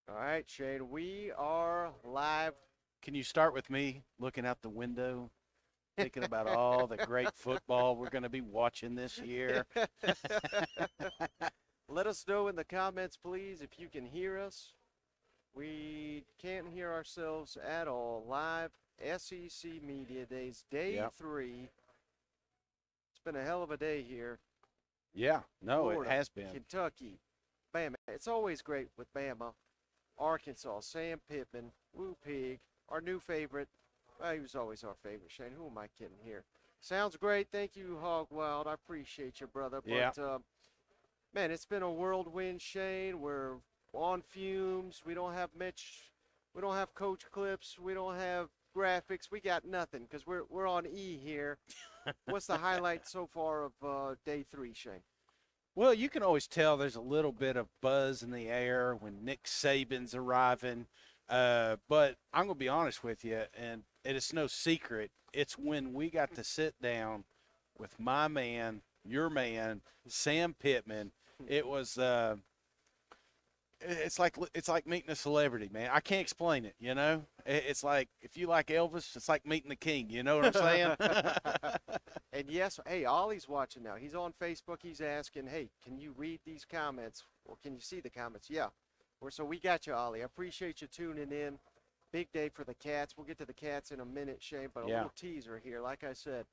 All right, Shane, we are live. Can you start with me looking out the window, thinking about all the great football we're going to be watching this year? Let us know in the comments, please, if you can hear us. We can't hear ourselves at all. Live SEC Media Days, day Yep. 3. It's been a hell of a day here. Yeah, no, it Florida, has been. Kentucky, Bama. It's always great with Bama. Arkansas, Sam Pittman, Woo Pig, our new favorite. Well, he was always our favorite, Shane. Who am I kidding here? Sounds great. Thank you, Hog Wild. I appreciate you, brother. Yeah. But, man, it's been a whirlwind, Shane. We're on fumes. We don't have Mitch. We don't have coach clips. We don't have graphics. We got nothing because we're on E here. What's the highlight so far of day 3, Shane? Well, you can always tell there's a little bit of buzz in the air when Nick Saban's arriving. But I'm going to be honest with you, and it's no secret. It's when we got to sit down with my man, your man, Sam Pittman. It was it's like meeting a celebrity, man. I can't explain it, you know. It's like if you like Elvis, it's like meeting the king. You know what I'm saying? And yes, hey, Ollie's watching now. He's on Facebook. He's asking, hey, can you read these comments or can you see the comments? Yeah. So we got you, Ollie. I appreciate you tuning in. Big day for the Cats. We'll get to the Cats in a minute, Shane, but a Yeah. little teaser here. Like I said,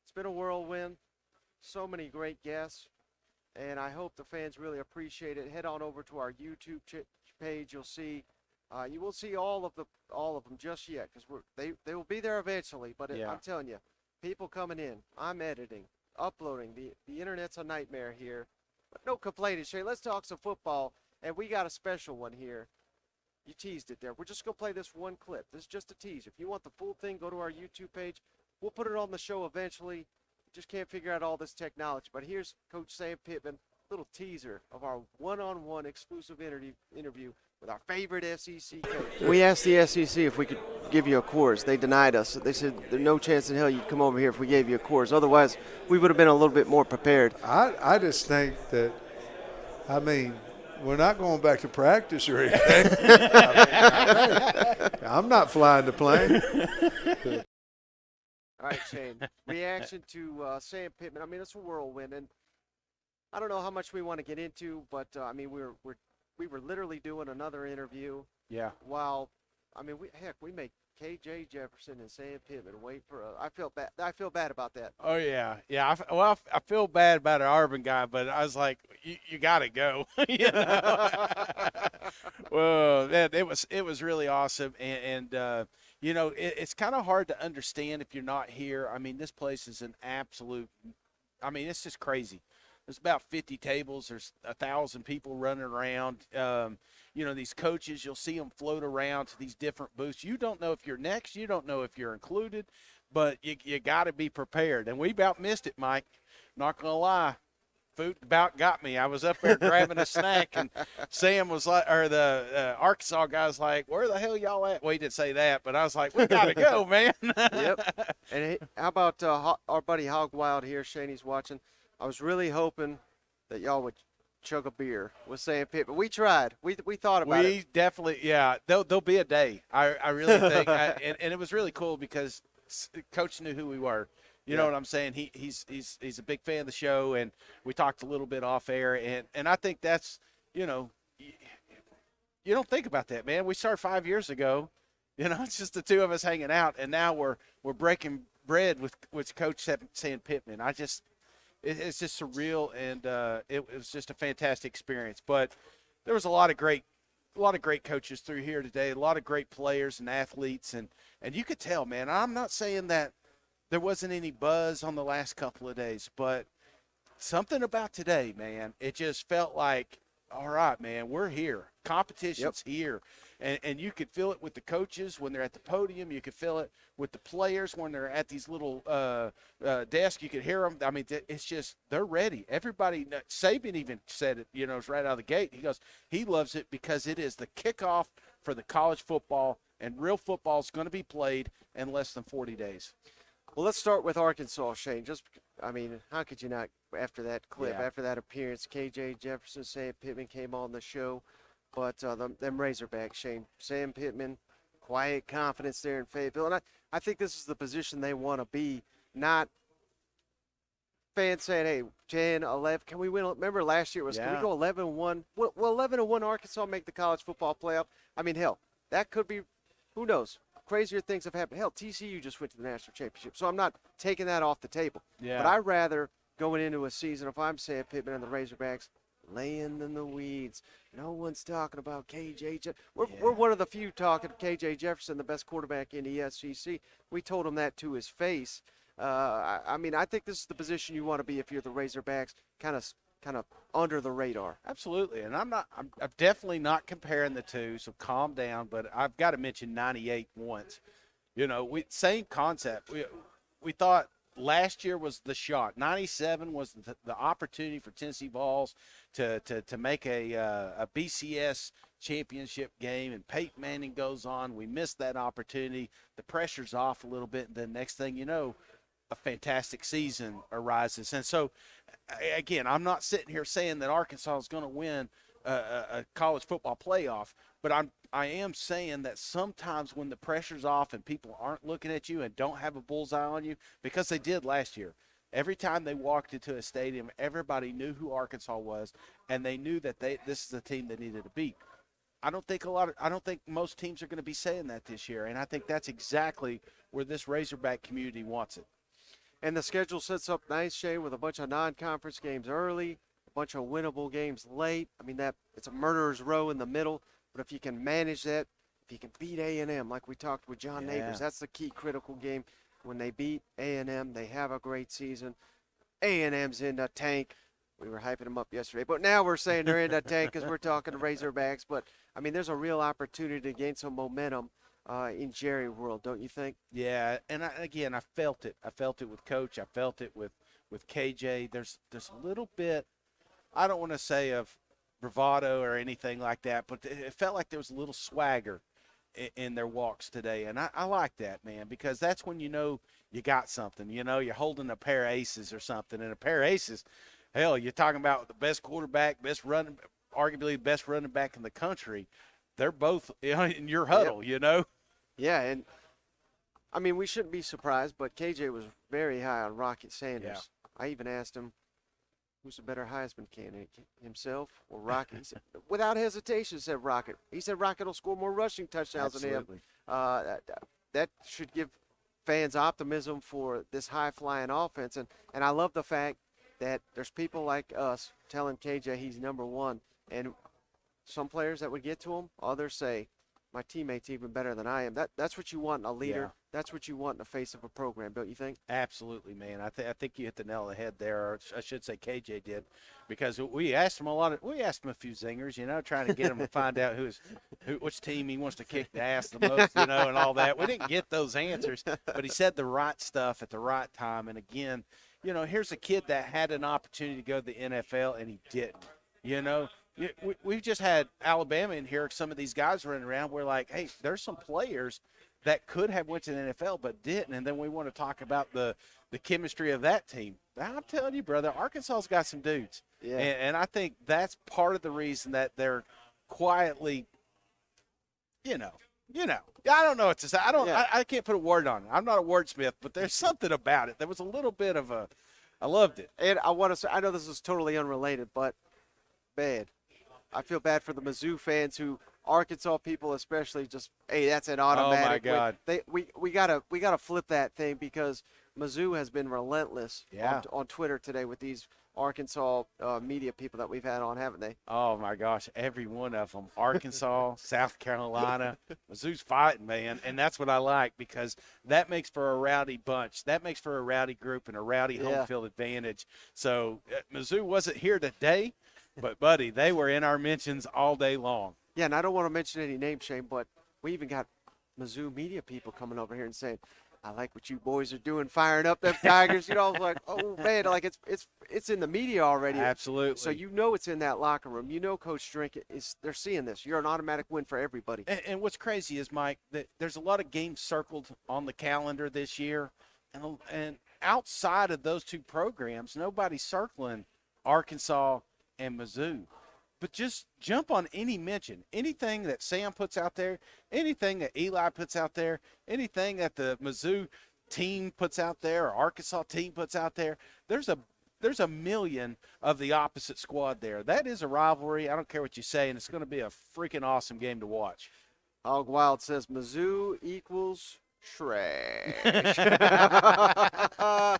it's been a whirlwind. So many great guests, and I hope the fans really appreciate it. Head on over to our YouTube page. You'll see, you will see all of them just yet because they will be there eventually. But Yeah. I'm telling you, people coming in. I'm editing, uploading. The internet's a nightmare here, but no complaining, Shane. Let's talk some football, and we got a special one here. You teased it there. We're just going to play this one clip. This is just a teaser. If you want the full thing, go to our YouTube page. We'll put it on the show eventually. Just can't figure out all this technology. But here's Coach Sam Pittman, little teaser of our one-on-one exclusive interview with our favorite SEC coach. We asked the SEC if we could give you a course. They denied us. They said there's no chance in hell you'd come over here if we gave you a course. Otherwise, we would have been a little bit more prepared. I just think that, I mean, we're not going back to practice or anything. I'm not flying the plane. All right, Shane. Reaction to Sam Pittman. I mean, it's a whirlwind, and I don't know how much we want to get into, but I mean, we were literally doing another interview Yeah. while, I mean, we make KJ Jefferson and Sam Pittman wait for us. I feel bad about that. Oh yeah, yeah. I feel bad about an Auburn guy, but I was like, you got to go. You know? Well, it was really awesome, and you know, it's kind of hard to understand if you're not here. I mean, this place is an absolute. I mean, it's just crazy. There's about 50 tables. There's 1,000 people running around. You know, these coaches, you'll see them float around to these different booths. You don't know if you're next. You don't know if you're included, but you got to be prepared. And we about missed it, Mike. Not going to lie. Food about got me. I was up there grabbing a snack, and Sam was like, or the Arkansas guy's like, where the hell y'all at? Well, he didn't say that, but I was like, we got to go, man. Yep. And hey, how about our buddy Hog Wild here, Shane? He's watching. I was really hoping that y'all would chug a beer with Sam Pittman. We tried. We thought about it. We definitely, yeah. There'll be a day. I really think, and it was really cool because Coach knew who we were. You know what I'm saying? He's a big fan of the show, and we talked a little bit off air, and I think that's, you know, you don't think about that, man. We started 5 years ago. You know, it's just the two of us hanging out, and now we're breaking bread with Coach Sam Pittman. It's just surreal, and it was just a fantastic experience. But there was a lot of great coaches through here today, a lot of great players and athletes, and you could tell, man. I'm not saying that there wasn't any buzz on the last couple of days, but something about today, man, it just felt like, all right, man, we're here. Competition's here. And you could feel it with the coaches when they're at the podium. You could feel it with the players when they're at these little desks. You could hear them. I mean, it's just they're ready. Everybody, Saban even said it, you know, it's right out of the gate. He goes, he loves it because it is the kickoff for the college football, and real football is going to be played in less than 40 days. Well, let's start with Arkansas, Shane. I mean, how could you not, after that clip, Yeah. after that appearance, KJ Jefferson, Sam Pittman came on the show. But them Razorbacks, Shane, Sam Pittman, quiet confidence there in Fayetteville. And I think this is the position they want to be, not fans saying, hey, 10, 11, can we win? Remember last year was, can we go 11-1? Will 11-1 Arkansas make the college football playoff? I mean, hell, that could be, who knows? Crazier things have happened. Hell, TCU just went to the national championship. So I'm not taking that off the table. Yeah. But I'd rather going into a season, if I'm Sam Pittman and the Razorbacks, laying in the weeds. No one's talking about KJ. We're one of the few talking KJ Jefferson, the best quarterback in the SEC. We told him that to his face. I mean, I think this is the position you want to be if you're the Razorbacks, kind of under the radar. Absolutely, and I'm definitely not comparing the two, so calm down. But I've got to mention 98 once. You know, same concept. We thought last year was the shot. 97 was the opportunity for Tennessee Vols to make a BCS championship game, and Peyton Manning goes on. We missed that opportunity. The pressure's off a little bit, and then next thing you know, a fantastic season arises. And so, again, I'm not sitting here saying that Arkansas is going to win a college football playoff, but I am saying that sometimes when the pressure's off and people aren't looking at you and don't have a bullseye on you, because they did last year. Every time they walked into a stadium, everybody knew who Arkansas was, and they knew that this is a team they needed to beat. I don't think most teams are going to be saying that this year, and I think that's exactly where this Razorback community wants it. And the schedule sets up nice, Shane, with a bunch of non-conference games early, a bunch of winnable games late. I mean, it's a murderer's row in the middle, but if you can manage that, if you can beat A&M like we talked with John Neighbors, that's the key critical game. When they beat A&M, they have a great season. A&M's in the tank. We were hyping them up yesterday, but now we're saying they're in the tank because we're talking Razorbacks. But, I mean, there's a real opportunity to gain some momentum in Jerry world, don't you think? Yeah, and I felt it. I felt it with Coach. I felt it with KJ. There's a little bit, I don't want to say of bravado or anything like that, but it felt like there was a little swagger in their walks today. And I like that, man, because that's when you know you got something. You know, you're holding a pair of aces or something. And a pair of aces, hell, you're talking about the best quarterback, arguably the best running back in the country. They're both in your huddle, you know? Yeah, and, I mean, we shouldn't be surprised, but KJ was very high on Rocket Sanders. Yeah. I even asked him, who's the better Heisman candidate, himself or Rocket? He said, without hesitation, said Rocket. He said Rocket will score more rushing touchdowns than him. That should give fans optimism for this high-flying offense. And I love the fact that there's people like us telling KJ he's number one. And some players that would get to him, others say, my teammate's even better than I am. That's what you want in a leader. Yeah. That's what you want in the face of a program, don't you think? Absolutely, man. I think you hit the nail on the head there, or I should say KJ did, because we asked him a few zingers, you know, trying to get him to find out which team he wants to kick the ass the most, you know, and all that. We didn't get those answers, but he said the right stuff at the right time. And again, you know, here's a kid that had an opportunity to go to the NFL and he didn't, you know. We've just had Alabama in here. Some of these guys running around. We're like, hey, there's some players that could have went to the NFL but didn't. And then we want to talk about the chemistry of that team. I'm telling you, brother, Arkansas's got some dudes. Yeah. And I think that's part of the reason that they're quietly, you know. I don't know what to say. I can't put a word on it. I'm not a wordsmith, but there's something about it. There was a little bit of I loved it. And I want to say, I know this is totally unrelated, but bad. I feel bad for the Mizzou fans who Arkansas people especially just, hey, that's an automatic. Oh my God. We gotta flip that thing because Mizzou has been relentless on Twitter today with these Arkansas media people that we've had on, haven't they? Oh my gosh, every one of them. Arkansas, South Carolina, Mizzou's fighting, man, and that's what I like because that makes for a rowdy bunch. That makes for a rowdy group and a rowdy home field advantage. So Mizzou wasn't here today. But, buddy, they were in our mentions all day long. Yeah, and I don't want to mention any names, Shane, but we even got Mizzou media people coming over here and saying, I like what you boys are doing, firing up them Tigers. You know, I was like, oh, man, like it's in the media already. Absolutely. So you know it's in that locker room. You know Coach Drink, they're seeing this. You're an automatic win for everybody. And what's crazy is, Mike, that there's a lot of games circled on the calendar this year. And outside of those two programs, nobody's circling Arkansas and Mizzou. but just jump on any mention. Anything that Sam puts out there, anything that Eli puts out there, anything that the Mizzou team puts out there or Arkansas team puts out there, there's a million of the opposite squad there. That is a rivalry. I don't care what you say, and it's going to be a freaking awesome game to watch. Hog Wild says Mizzou equals trash. All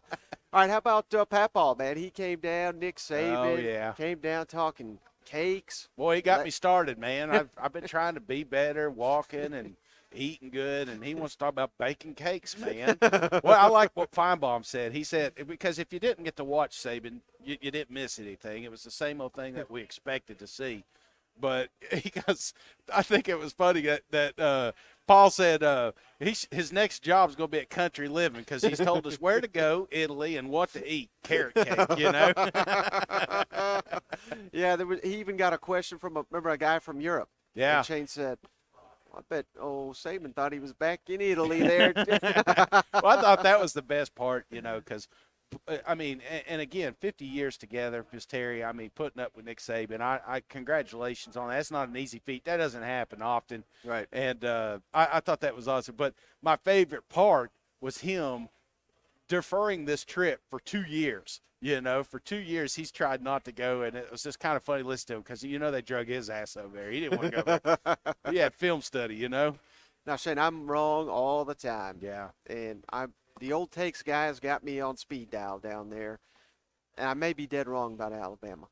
right, how about Papal, man? He came down, Nick Saban came down talking cakes. Boy, he got me started, man. I've been trying to be better, walking and eating good, and he wants to talk about baking cakes, man. Well, I like what Feinbaum said. He said, because if you didn't get to watch Saban, you didn't miss anything. It was the same old thing that we expected to see. But I think it was funny that Paul said his next job is going to be at Country Living because he's told us where to go, Italy, and what to eat, carrot cake, you know. Yeah, he even got a question from a guy from Europe. Yeah. And Shane said, I bet Saban thought he was back in Italy there. Well, I thought that was the best part, you know, because, I mean, and again, 50 years together, Miss Terry, I mean, putting up with Nick Saban, I congratulations on that. That's not an easy feat. That doesn't happen often. Right. And I thought that was awesome. But my favorite part was him deferring this trip for 2 years. You know, for 2 years he's tried not to go, and it was just kind of funny listening to him because, you know, they drug his ass over there. He didn't want to go back. He had film study, you know. Now, Shane, I'm wrong all the time. Yeah. And the old takes guys got me on speed dial down there, and I may be dead wrong about Alabama.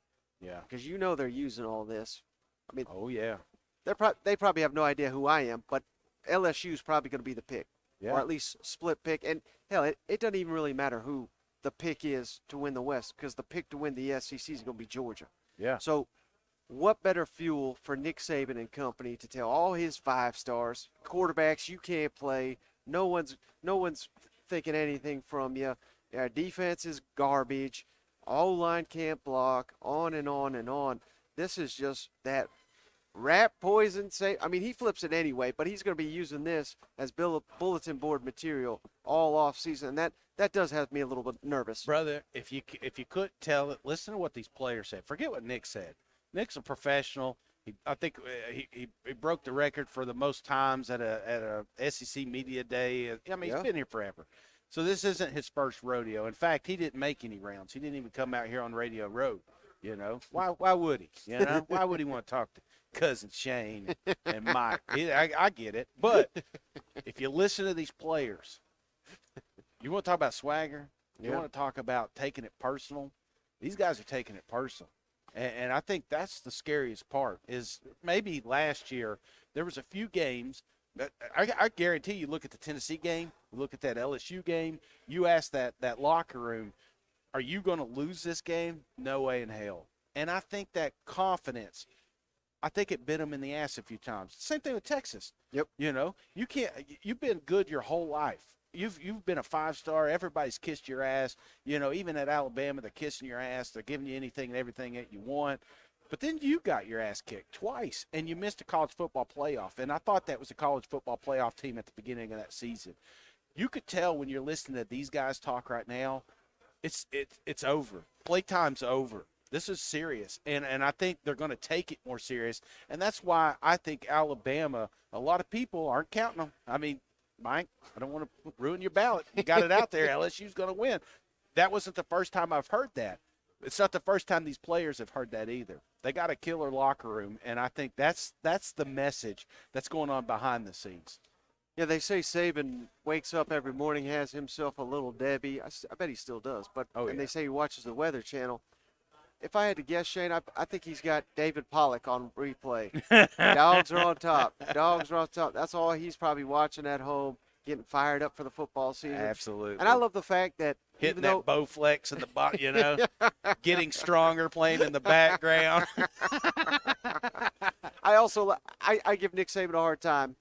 Yeah. Because you know they're using all this. I mean, oh, yeah. They probably have no idea who I am, but LSU's probably going to be the pick, or at least split pick. And, hell, it doesn't even really matter who the pick is to win the West, because the pick to win the SEC is going to be Georgia. Yeah. So what better fuel for Nick Saban and company to tell all his 5 stars, quarterbacks you can't play, no one's thinking anything from you, our defense is garbage, O-line can't block, on and on and on. This is just that rat poison. I mean, he flips it anyway, but he's going to be using this as bulletin board material all off season, and that does have me a little bit nervous. Brother, if you couldn't tell it, listen to what these players said. Forget what Nick said. Nick's a professional. I think he broke the record for the most times at a SEC media day. I mean, he's been here forever. So this isn't his first rodeo. In fact, he didn't make any rounds. He didn't even come out here on Radio Road. You know, why would he? You know, why would he want to talk to Cousin Shane and Mike? I get it. But if you listen to these players, you want to talk about swagger? You want to talk about taking it personal? These guys are taking it personal. And I think that's the scariest part is maybe last year there was a few games that I guarantee you look at the Tennessee game, look at that LSU game, you ask that locker room, are you going to lose this game? No way in hell. And I think that confidence, I think it bit them in the ass a few times. Same thing with Texas. Yep. You know, you've been good your whole life. You've been a 5-star. Everybody's kissed your ass. You know, even at Alabama, they're kissing your ass. They're giving you anything and everything that you want. But then you got your ass kicked twice, and you missed a college football playoff. And I thought that was a college football playoff team at the beginning of that season. You could tell when you're listening to these guys talk right now, it's over. Playtime's over. This is serious, and I think they're going to take it more serious. And that's why I think Alabama, a lot of people aren't counting them. I mean, Mike, I don't want to ruin your ballot. You got it out there. LSU's going to win. That wasn't the first time I've heard that. It's not the first time these players have heard that either. They got a killer locker room, and I think that's the message that's going on behind the scenes. Yeah, they say Saban wakes up every morning, has himself a little Debbie. I bet he still does. But and they say he watches the Weather Channel. If I had to guess, Shane, I think he's got David Pollock on replay. Dogs are on top. Dogs are on top. That's all he's probably watching at home, getting fired up for the football season. Absolutely. And I love the fact that hitting that Bowflex in the bottom, you know, getting stronger, playing in the background. I give Nick Saban a hard time,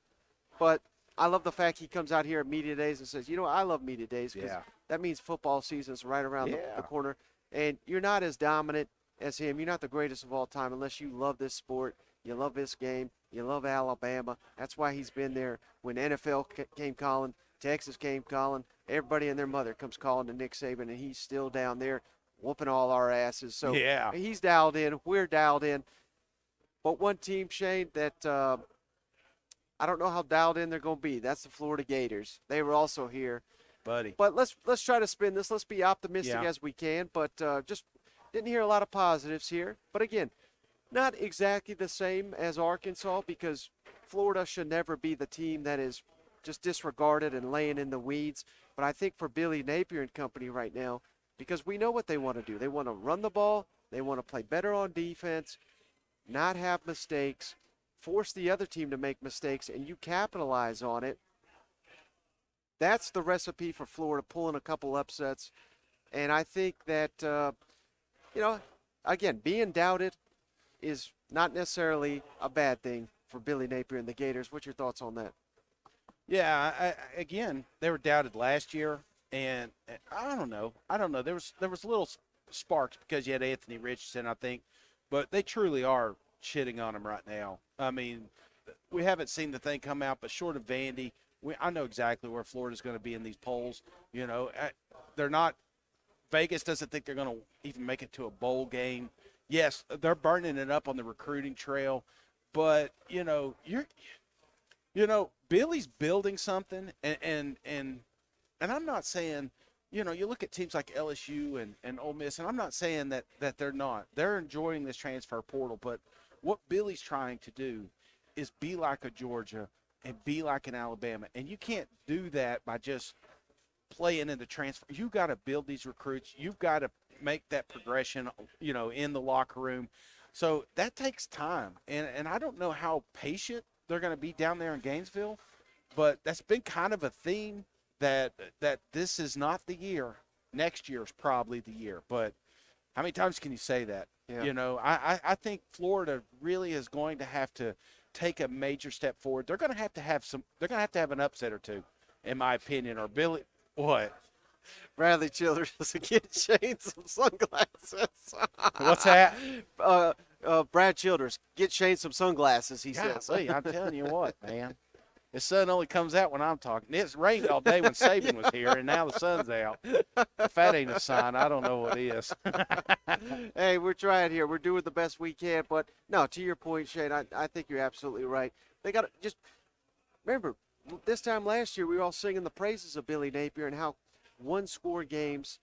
but I love the fact he comes out here at media days and says, you know, I love media days because that means football season's right around the corner. And you're not as dominant as him. You're not the greatest of all time unless you love this sport, you love this game, you love Alabama. That's why he's been there when NFL came calling, Texas came calling. Everybody and their mother comes calling to Nick Saban, and he's still down there whooping all our asses. So he's dialed in. We're dialed in. But one team, Shane, that I don't know how dialed in they're going to be. That's the Florida Gators. They were also here. buddy. But let's try to spin this. Let's be optimistic Yeah. as we can. But just didn't hear a lot of positives here. But again, not exactly the same as Arkansas because Florida should never be the team that is just disregarded and laying in the weeds. But I think for Billy Napier and company right now, because we know what they want to do. They want to run the ball. They want to play better on defense, not have mistakes, force the other team to make mistakes, and you capitalize on it. That's the recipe for Florida pulling a couple upsets. And I think that, again, being doubted is not necessarily a bad thing for Billy Napier and the Gators. What's your thoughts on that? Yeah, again, they were doubted last year, and I don't know. There was little sparks because you had Anthony Richardson, I think, but they truly are shitting on him right now. I mean, we haven't seen the thing come out, but short of Vandy, I know exactly where Florida's going to be in these polls. You know, they're not. Vegas doesn't think they're going to even make it to a bowl game. Yes, they're burning it up on the recruiting trail, but Billy's building something, and I'm not saying, you look at teams like LSU and Ole Miss, and I'm not saying that they're not. They're enjoying this transfer portal, but what Billy's trying to do is be like a Georgia and be like an Alabama, and you can't do that by just playing in the transfer. You got to build these recruits. You've got to make that progression, in the locker room. So that takes time, and I don't know how patient they're going to be down there in Gainesville, but that's been kind of a theme that this is not the year. Next year is probably the year, but how many times can you say that? Yeah. I think Florida really is going to have to take a major step forward. They're going to have to have an upset or two, in my opinion, or Billy. What? Bradley Childers get Shane some sunglasses. What's that? Brad Childers, get Shane some sunglasses, he says. Golly, I'm telling you what, man. The sun only comes out when I'm talking. It's rained all day when Saban was here, and now the sun's out. If that ain't a sign, I don't know what is. Hey, we're trying here. We're doing the best we can. But, no, to your point, Shane, I think you're absolutely right. They got to just remember, this time last year we were all singing the praises of Billy Napier and how one-score games,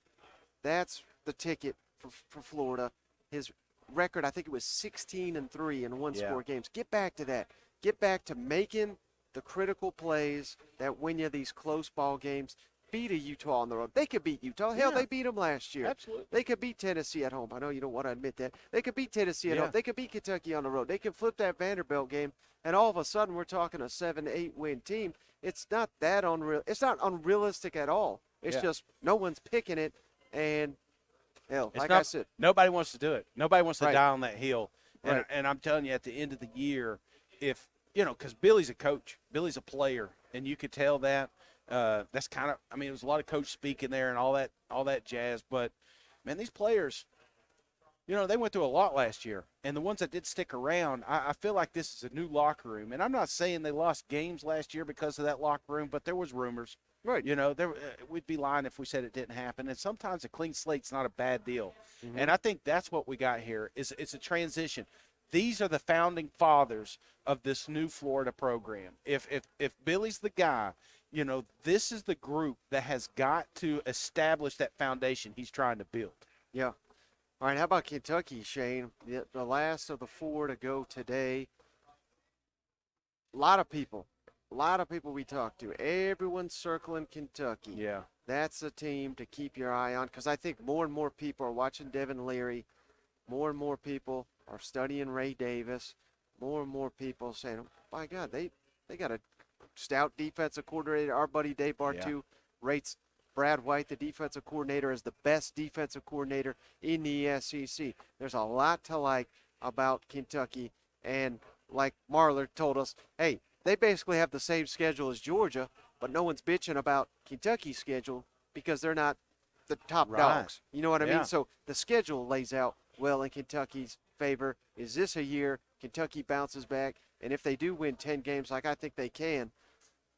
that's the ticket for Florida. His record, I think it was 16-3 in one-score games. Get back to that. Get back to making the critical plays that win you these close ball games. Beat a Utah on the road. They could beat Utah. Hell, they beat them last year. Absolutely. They could beat Tennessee at home. I know you don't want to admit that. They could beat Tennessee at home. They could beat Kentucky on the road. They could flip that Vanderbilt game, and all of a sudden we're talking a 7-8 win team. It's not that unreal. It's not unrealistic at all. It's just no one's picking it, and hell, I said, nobody wants to do it. Nobody wants to Right. die on that hill. And, Right. and I'm telling you, at the end of the year, if because Billy's a coach, Billy's a player, and you could tell that. That's kind of, it was a lot of coach speaking there and all that jazz. But man, these players, they went through a lot last year, and the ones that did stick around, I feel like this is a new locker room. And I'm not saying they lost games last year because of that locker room, but there was rumors. right. We'd be lying if we said it didn't happen. And sometimes a clean slate's not a bad deal. Mm-hmm. And I think that's what we got here. It's a transition. These are the founding fathers of this new Florida program. If Billy's the guy, this is the group that has got to establish that foundation he's trying to build. Yeah. All right, how about Kentucky, Shane? The last of the four to go today. A lot of people we talked to. Everyone's circling Kentucky. Yeah. That's a team to keep your eye on because I think more and more people are watching Devin Leary. More and more people are studying Ray Davis. More and more people saying, oh, my God, they got a stout defensive coordinator. Our buddy Dave Bartu rates Brad White, the defensive coordinator, as the best defensive coordinator in the SEC. There's a lot to like about Kentucky. And like Marler told us, hey, they basically have the same schedule as Georgia, but no one's bitching about Kentucky's schedule because they're not the top dogs. You know what I mean? So the schedule lays out well in Kentucky's favor. Is this a year Kentucky bounces back? And if they do win 10 games like I think they can,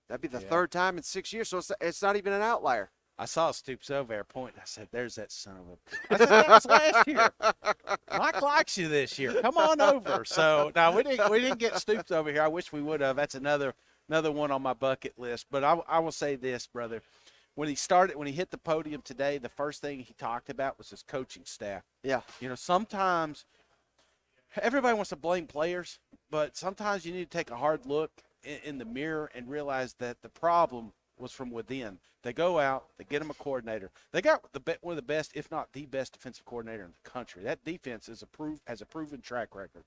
that'd be the third time in 6 years. So it's not even an outlier. I saw Stoops over there pointing. I said, "There's that son of a." I said, "That was last year. Mike likes you this year. Come on over." So now we didn't get Stoops over here. I wish we would have. That's another one on my bucket list. But I will say this, brother. When he hit the podium today, the first thing he talked about was his coaching staff. Yeah. You know, sometimes everybody wants to blame players, but sometimes you need to take a hard look in the mirror and realize that the problem was from within. They go out, they get them a coordinator. They got one of the best, if not the best, defensive coordinator in the country. That defense has a proven track record.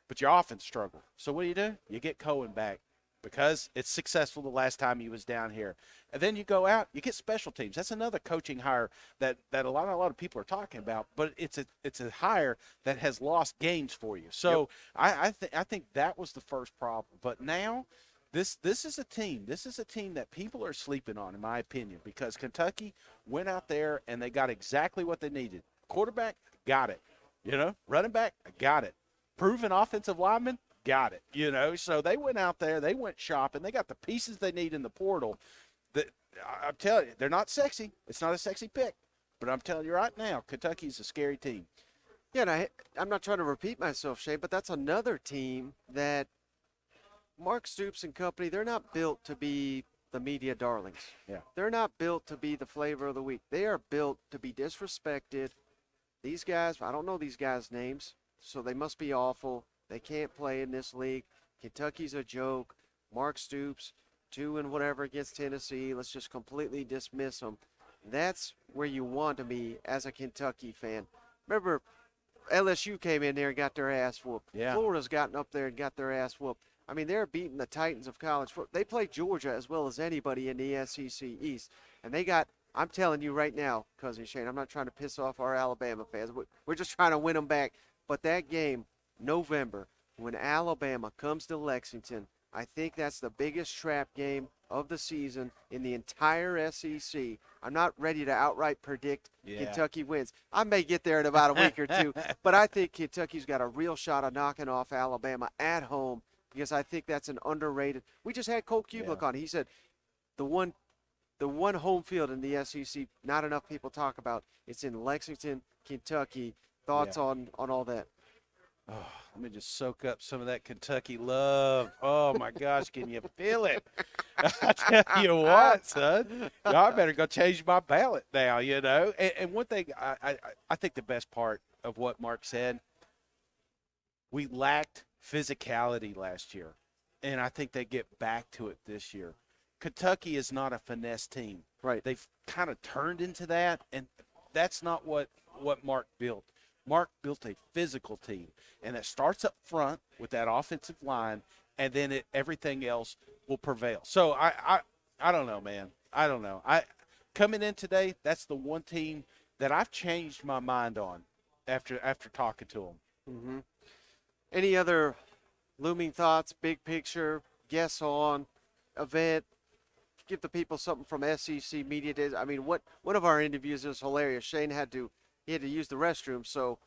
But your offense struggled. So what do? You get Cohen back because it's successful the last time he was down here. And then you go out, you get special teams. That's another coaching hire that a lot of people are talking about. But it's a hire that has lost games for you. So yep. I think that was the first problem. But now this is a team. This is a team that people are sleeping on, in my opinion, because Kentucky went out there and they got exactly what they needed. Quarterback, got it. You know, running back, got it. Proven offensive lineman, got it. You know, so they went out there, they went shopping, they got the pieces they need in the portal. That I'm telling you, they're not sexy. It's not a sexy pick, but I'm telling you right now, Kentucky's a scary team. Yeah, and I'm not trying to repeat myself, Shane, but that's another team that Mark Stoops and company, they're not built to be the media darlings. Yeah. They're not built to be the flavor of the week. They are built to be disrespected. These guys, I don't know these guys' names, so they must be awful. They can't play in this league. Kentucky's a joke. Mark Stoops, 2 and whatever against Tennessee. Let's just completely dismiss them. That's where you want to be as a Kentucky fan. Remember, LSU came in there and got their ass whooped. Yeah. Florida's gotten up there and got their ass whooped. I mean, they're beating the Titans of college football. They play Georgia as well as anybody in the SEC East. And they got, I'm telling you right now, Cousin Shane, I'm not trying to piss off our Alabama fans. We're just trying to win them back. But that game, November, when Alabama comes to Lexington, I think that's the biggest trap game of the season in the entire SEC. I'm not ready to outright predict Kentucky wins. I may get there in about a week or two, but I think Kentucky's got a real shot of knocking off Alabama at home because I think that's an underrated. We just had Cole Kublik on. He said the one home field in the SEC not enough people talk about. It's in Lexington, Kentucky. Thoughts on all that? Oh, let me just soak up some of that Kentucky love. Oh, my gosh, can you feel it? I tell you what, son, I better go change my ballot now, you know. And one thing, I think the best part of what Mark said, we lacked physicality last year, and I think they get back to it this year. Kentucky is not a finesse team. Right. They've kind of turned into that, and that's not what Mark built. Mark built a physical team, and it starts up front with that offensive line, and then everything else will prevail. So I don't know, man. I don't know. Coming in today, that's the one team that I've changed my mind on after talking to them. Mm-hmm. Any other looming thoughts, big picture, guess on, event? Give the people something from SEC Media Days. I mean, one of our interviews was hilarious. Shane had to use the restroom, so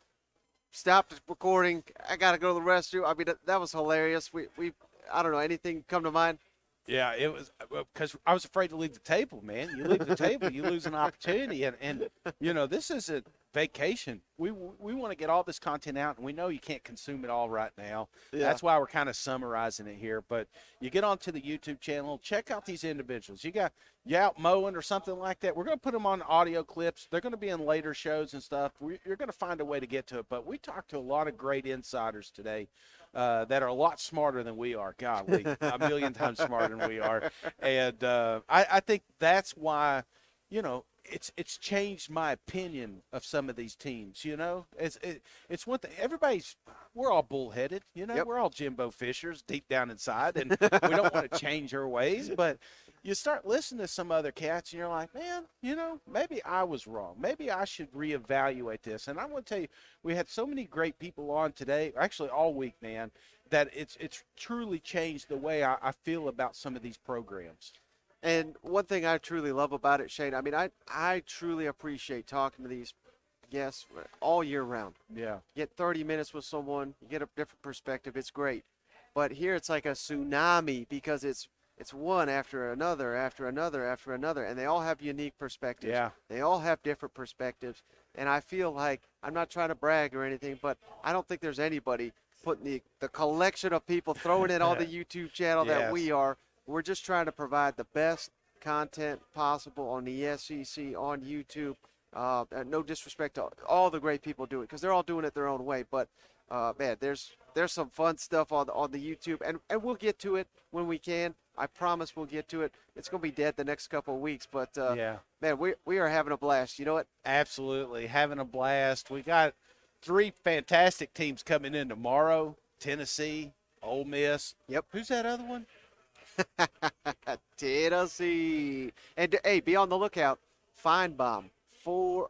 stopped recording. I got to go to the restroom. I mean, that was hilarious. We I don't know, anything come to mind? Yeah, it was because I was afraid to leave the table, man. You leave the table, you lose an opportunity. And you know, this is a vacation. We want to get all this content out, and we know you can't consume it all right now. Yeah. That's why we're kind of summarizing it here. But you get onto the YouTube channel, check out these individuals. You out mowing or something like that. We're going to put them on audio clips. They're going to be in later shows and stuff. You're going to find a way to get to it. But we talked to a lot of great insiders today. That are a lot smarter than we are. Golly, a million times smarter than we are. And I think that's why, you know, it's changed my opinion of some of these teams. You know, it's one thing. We're all bullheaded. You know, We're all Jimbo Fishers deep down inside, and we don't want to change our ways. But you start listening to some other cats, and you're like, man, you know, maybe I was wrong. Maybe I should reevaluate this. And I'm going to tell you, we had so many great people on today, actually all week, man, that it's truly changed the way I feel about some of these programs. And one thing I truly love about it, Shane, I mean, I truly appreciate talking to these guests all year round. Yeah. Get 30 minutes with someone, you get a different perspective. It's great. But here it's like a tsunami because it's it's one after another, after another, after another, and they all have unique perspectives. Yeah. They all have different perspectives, and I feel like I'm not trying to brag or anything, but I don't think there's anybody putting the collection of people throwing it on the YouTube channel that Yes. we are. We're just trying to provide the best content possible on the SEC on YouTube. No disrespect to all the great people do it, because they're all doing it their own way. But man, there's some fun stuff on the YouTube, and we'll get to it when we can. I promise we'll get to it. It's gonna be dead the next couple of weeks, but man, we are having a blast. You know what? Absolutely, having a blast. We got 3 fantastic teams coming in tomorrow: Tennessee, Ole Miss. Yep. Who's that other one? Tennessee. And hey, be on the lookout. Feinbaum.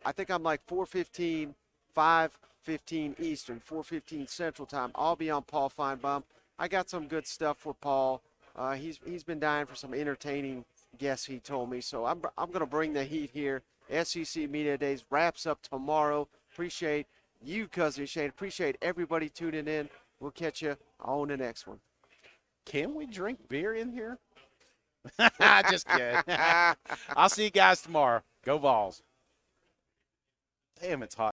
I think I'm like 4:15, 5:15 Eastern, 4:15 Central Time. I'll be on Paul Feinbaum. I got some good stuff for Paul. He's been dying for some entertaining guests, he told me. So I'm gonna bring the heat here. SEC Media Days wraps up tomorrow. Appreciate you, Cousin Shane. Appreciate everybody tuning in. We'll catch you on the next one. Can we drink beer in here? Just kidding. I'll see you guys tomorrow. Go Vols. Damn, it's hot.